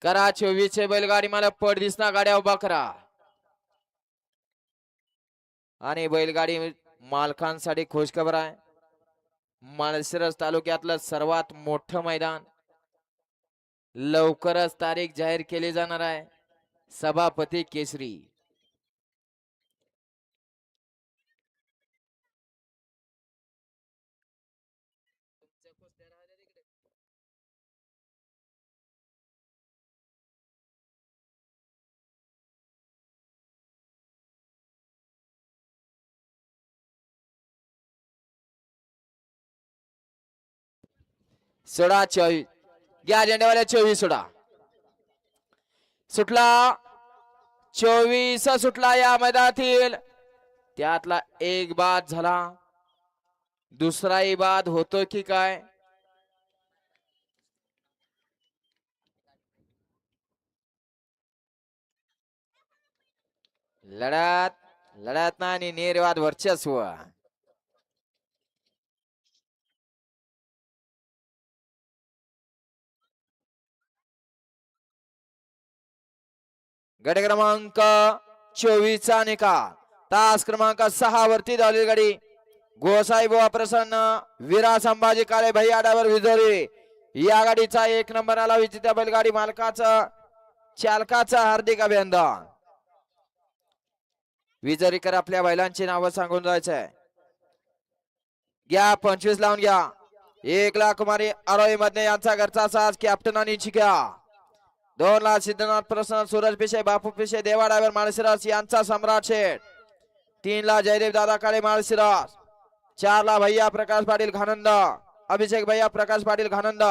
करा 24 बैलगाडी मला पड दिसना गाड्या उभा करा आणि बैलगाडी मालकांसाठी खुशखबर आहे. माळशिरस तालुक्यातलं सर्वात मोठं मैदान लवकरच तारीख जाहीर केली जाणार आहे. सभापती केसरी सोडा 24 घ्या झेंडेवाल्या 24 सोडा सुटला 24 सुटला या मैदानातील त्यातला एक बाद झाला. दुसराही बाद होतो की काय लढत नाही निर्वाद वर्चस्व गट क्रमांक 24 चा निकाल तास क्रमांक 6 वरती धावलेली गाडी गोसाई बुवा प्रसन्न वीरा संभाजी काळे भैया डायव्हर विजोरी या गाडीचा 1 नंबर आला. विजेत्या बैलगाडी मालकाचं चालकाचं हार्दिक अभिनंदन. विजोरीकर आपल्या बैलांची नावं सांगून जायचंय. घ्या 25 लावून घ्या. 1 कुमारी आरोही मध्ये यांचा घरचा साज कॅप्टन आणि चिक्या 2 सिद्धनाथ प्रसन्न सूरज पिशे बापू पिशे देवा डायव्हर माळशिरस यांचा सम्राट शेठ 3 जयदेव दादा काळे माळशिरस 4 भैया प्रकाश पाटील घानंद अभिषेक भैया प्रकाश पाटील घानंद